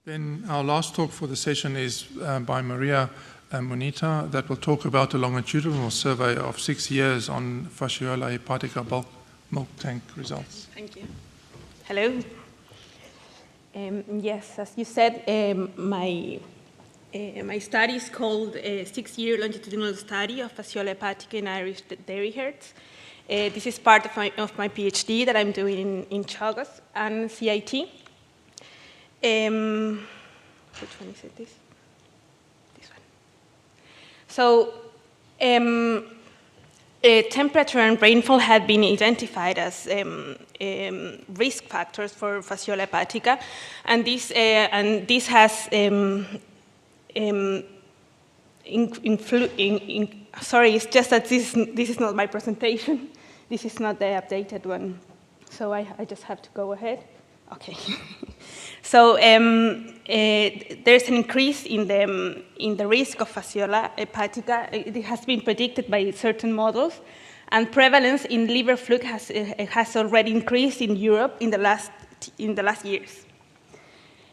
Then our last talk for the session is by Maria Monita that will talk about a longitudinal survey of 6 years on Fasciola hepatica bulk milk tank results. Thank you. Hello. Yes, as you said, my study is called a 6-year longitudinal study of Fasciola hepatica in Irish dairy herds. This is part of my PhD that I'm doing in Chagas and CIT. Which one is it? This one. So, temperature and rainfall had been identified as risk factors for Fasciola hepatica, and this has sorry, it's just that this is not my presentation. This is not the updated one, so I just have to go ahead. Okay. So there's an increase in the risk of Fasciola hepatica. It has been predicted by certain models, and prevalence in liver fluke has already increased in Europe in the last years.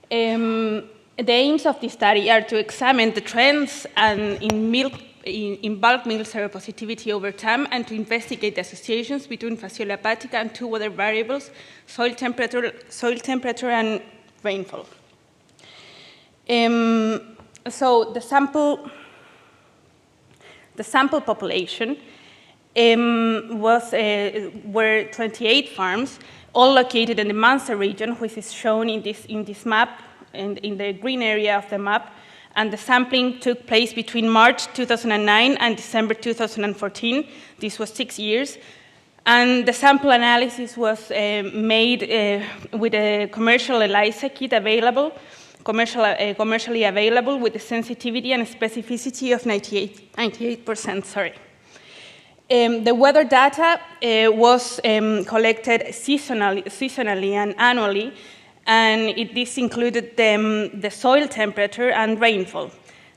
The aims of this study are to examine the trends in bulk milk seropositivity over time, and to investigate the associations between Fasciola hepatica and 2 other variables: soil temperature and rainfall. So the sample population were 28 farms, all located in the Munster region, which is shown in this map, in the green area of the map. And the sampling took place between March 2009 and December 2014. This was 6 years. And the sample analysis was made with a commercial ELISA kit available, commercially available, with a sensitivity and specificity of 98%. Sorry. The weather data was collected seasonally and annually, and this included the soil temperature and rainfall.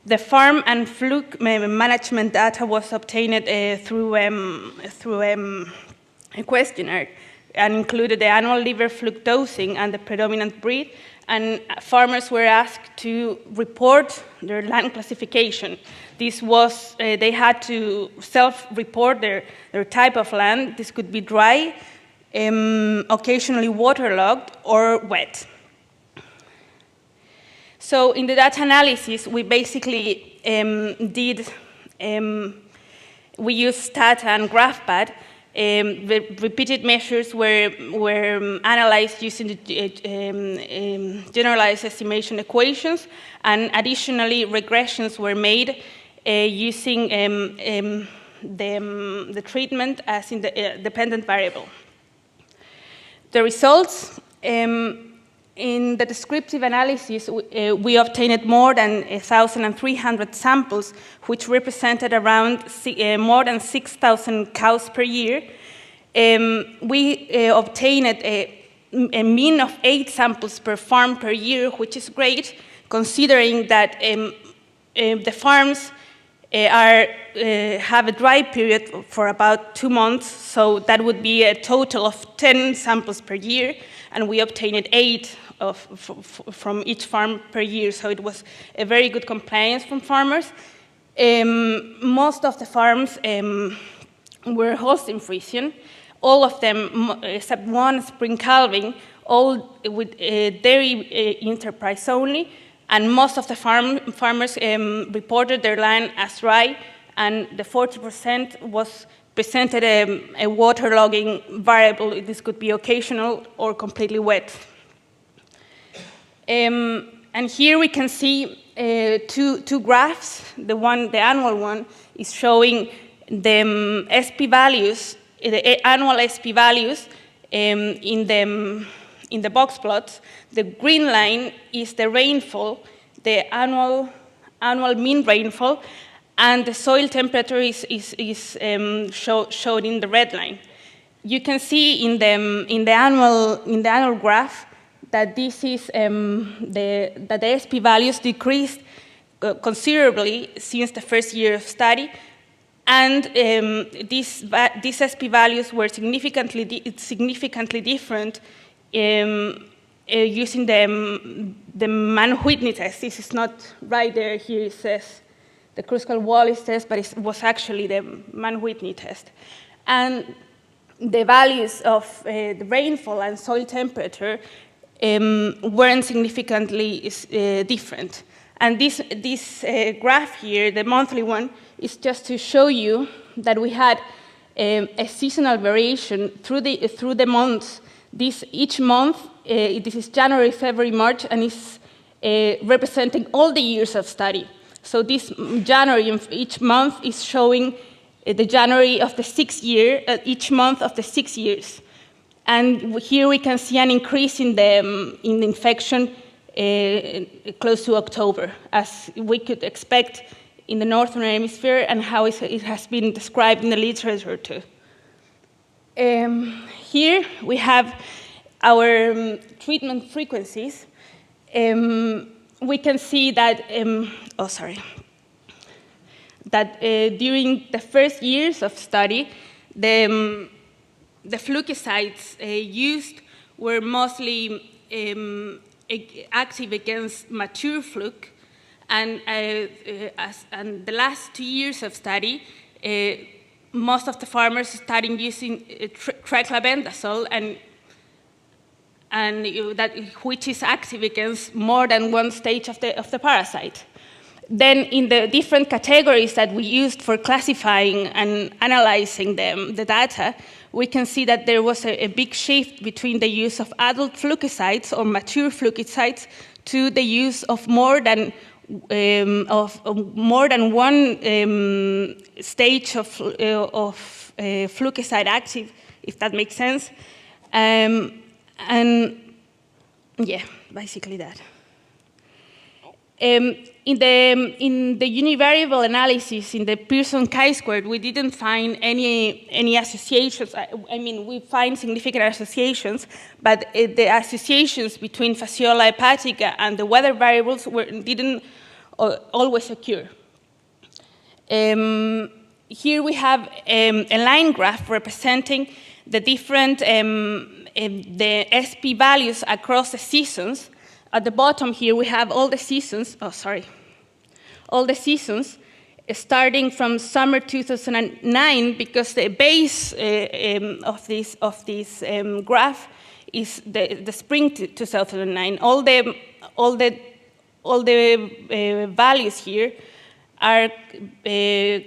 The farm and fluke management data was obtained through a questionnaire, and included the annual liver fluke dosing and the predominant breed, and farmers were asked to report their land classification. This was, they had to self-report their type of land. This could be dry, occasionally waterlogged, or wet. So in the data analysis, we basically we used Stata and GraphPad. The repeated measures were analyzed using the generalized estimation equations, and additionally regressions were made using the treatment as in the dependent variable. The results, in the descriptive analysis, we obtained more than 1,300 samples, which represented around more than 6,000 cows per year. We obtained a mean of 8 samples per farm per year, which is great, considering that the farms have a dry period for about 2 months, so that would be a total of 10 samples per year, and we obtained 8 from each farm per year, so it was a very good compliance from farmers. Most of the farms were Holstein Friesian, all of them except one spring calving, all with dairy enterprise only, and most of the farmers reported their land as dry, and the 40% was presented a waterlogging variable. This could be occasional or completely wet. And here we can see two graphs. The annual one is showing the SP values, the annual SP values in the box plots. The green line is the rainfall, the annual mean rainfall, and the soil temperature is showed in the red line. You can see in the annual graph that this is that the SP values decreased considerably since the first year of study, and these SP values were significantly different using the Mann-Whitney test. This is not right there. Here it says the Kruskal-Wallis test, but it was actually the Mann-Whitney test. And the values of the rainfall and soil temperature weren't significantly different. And this graph here, the monthly one, is just to show you that we had a seasonal variation through the months. Each month, this is January, February, March, and is representing all the years of study. So this January of each month is showing the January of the 6th year, each month of the 6 years. And here we can see an increase in the infection close to October, as we could expect in the Northern Hemisphere and how it has been described in the literature too. Here we have our treatment frequencies. We can see that, during the first years of study, the flukicides used were mostly active against mature fluke, and the last 2 years of study, most of the farmers started using triclabendazole, which is active against more than one stage of the parasite. Then in the different categories that we used for classifying and analyzing the data, we can see that there was a big shift between the use of adult flukicides or mature flukicides to the use of more than one stage of flukicide active, if that makes sense. And yeah, basically that. In the univariable analysis in the Pearson chi-squared, we didn't find any associations. I mean, we find significant associations, but the associations between Fasciola hepatica and the weather variables didn't always occur. Here we have a line graph representing the different the SP values across the seasons. At the bottom here, we have all the seasons, starting from summer 2009, because the base of this graph is the spring 2009. All the values here are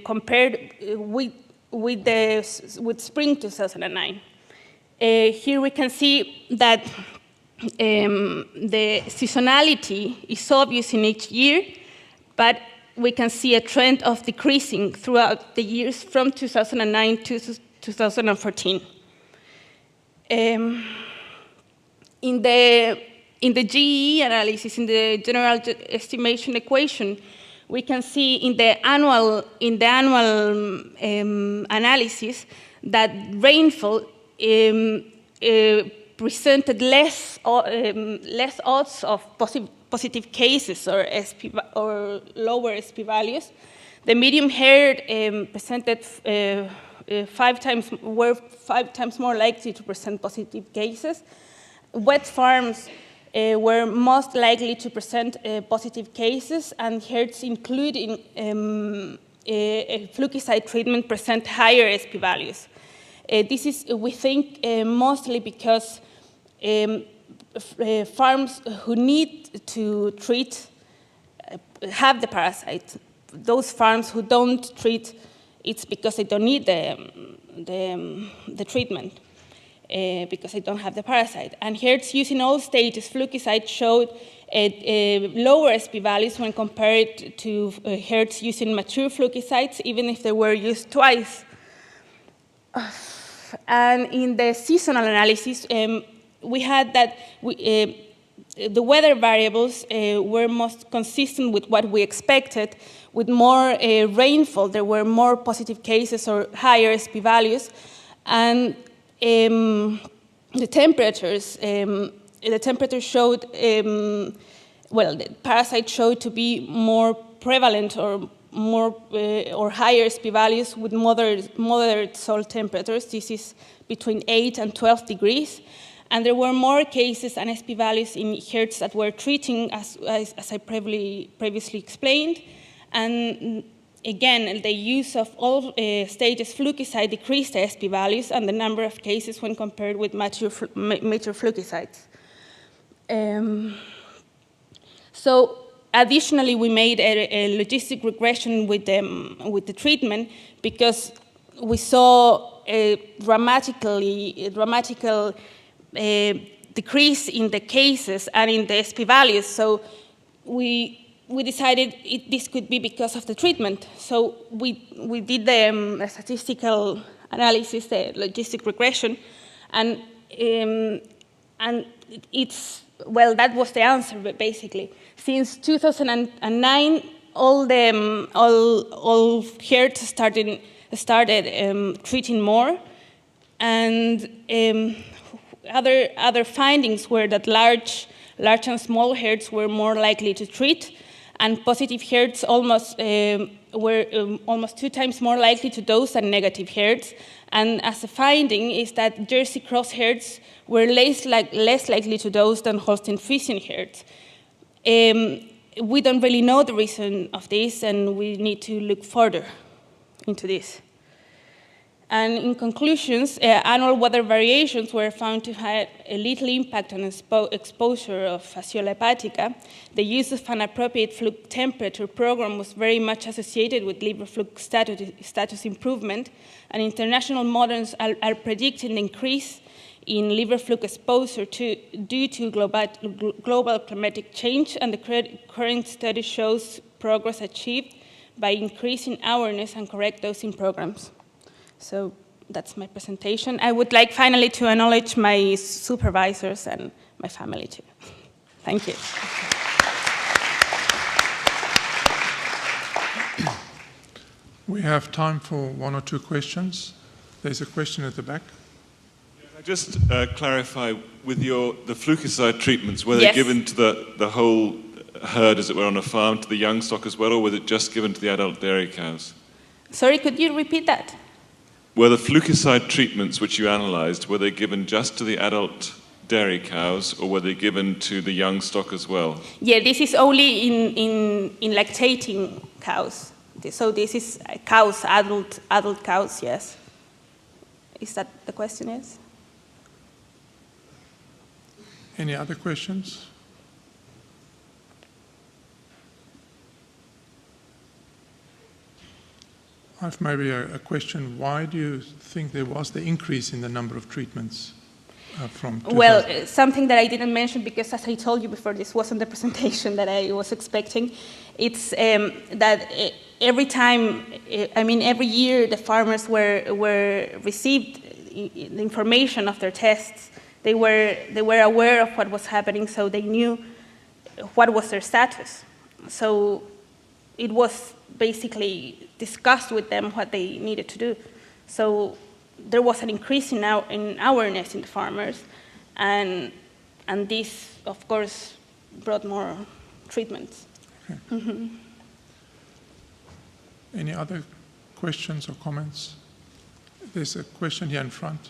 compared with spring 2009. Here we can see that the seasonality is obvious in each year, but we can see a trend of decreasing throughout the years from 2009 to 2014. In the GEE analysis, in the general estimation equation, we can see in the annual analysis that rainfall presented less odds of positive cases or lower SP values. The medium herd presented were 5 times more likely to present positive cases. Wet farms were most likely to present positive cases, and herds including flukicide treatment present higher SP values. This is, we think, mostly because farms who need to treat have the parasite. Those farms who don't treat, it's because they don't need the treatment, because they don't have the parasite. And herds using all stages flukicide showed lower SP values when compared to herds using mature flukicides, even if they were used twice. And in the seasonal analysis, we had that the weather variables were most consistent with what we expected. With more rainfall, there were more positive cases or higher SP values. And the temperatures showed, the parasite showed to be more prevalent or higher SP values with moderate soil temperatures. This is between 8 and 12 degrees. And there were more cases and SP values in herds that were treating, as I previously explained. And again, the use of all stages Flukicide decreased the SP values and the number of cases when compared with mature Flukicides. So additionally, we made a logistic regression with the treatment because we saw a dramatical decrease in the cases and in the SP values. So we decided this could be because of the treatment. So we did the statistical analysis, the logistic regression, and it's, well, that was the answer, basically. Since 2009, all herds started treating more, and other findings were that large and small herds were more likely to treat, and positive herds were almost 2 times more likely to dose than negative herds. And as a finding is that Jersey cross herds were less likely to dose than Holstein Friesian herds. We don't really know the reason of this, and we need to look further into this. And in conclusions, annual weather variations were found to have a little impact on exposure of Fasciola hepatica. The use of an appropriate fluke temperature program was very much associated with liver fluke status improvement, and international models are predicting an increase in liver fluke exposure due to global climatic change, and the current study shows progress achieved by increasing awareness and correct dosing programs. So that's my presentation. I would like finally to acknowledge my supervisors and my family too. Thank you. We have time for 1 or 2 questions. There's a question at the back. Can I just clarify, with the Flukicide treatments, were they given to the whole herd, as it were, on a farm, to the young stock as well, or was it just given to the adult dairy cows? Sorry, could you repeat that? Were the Flukicide treatments which you analyzed, were they given just to the adult dairy cows, or were they given to the young stock as well? Yeah, this is only in lactating cows. So this is cows, adult cows, yes. Is that the question, yes? Any other questions? I have maybe a question. Why do you think there was the increase in the number of treatments from 2000? Well, something that I didn't mention, because as I told you before, this wasn't the presentation that I was expecting. It's that every year the farmers received the information of their tests. They were aware of what was happening, so they knew what was their status. So it was basically discussed with them what they needed to do. So there was an increase in awareness in the farmers, and this, of course, brought more treatments. Okay. Mm-hmm. Any other questions or comments? There's a question here in front.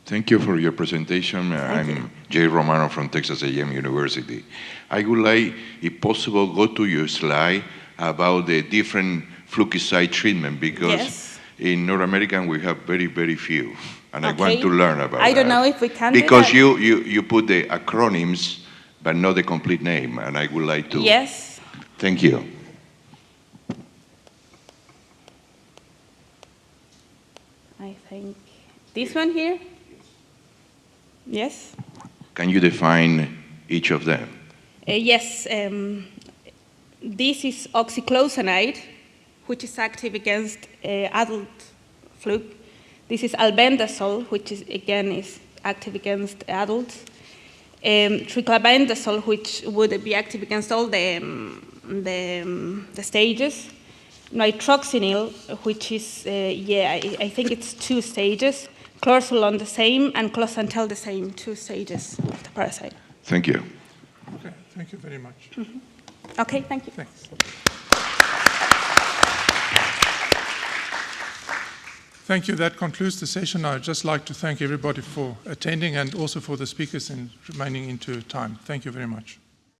Thank you for your presentation. I'm Jay Romano from Texas A&M University. I would like, if possible, go to your slide about the different Flukicide treatment, because in North America we have very, very few, and I want to learn about that. I don't know if we can because do that. you put the acronyms, but not the complete name, and I would like to. Yes. Thank you. I think this one here. Yes. Can you define each of them? Yes. This is oxyclosanide, which is active against adult fluke. This is albendazole, which is active against adults. Triclabendazole, which would be active against all the stages. Nitroxinil, which is I think it's 2 stages. Chlorsolon the same, and closantel the same, 2 stages of the parasite. Thank you. Okay, thank you very much. Okay, thank you. Thanks. Thank you. That concludes the session. I'd just like to thank everybody for attending and also for the speakers and remaining into time. Thank you very much.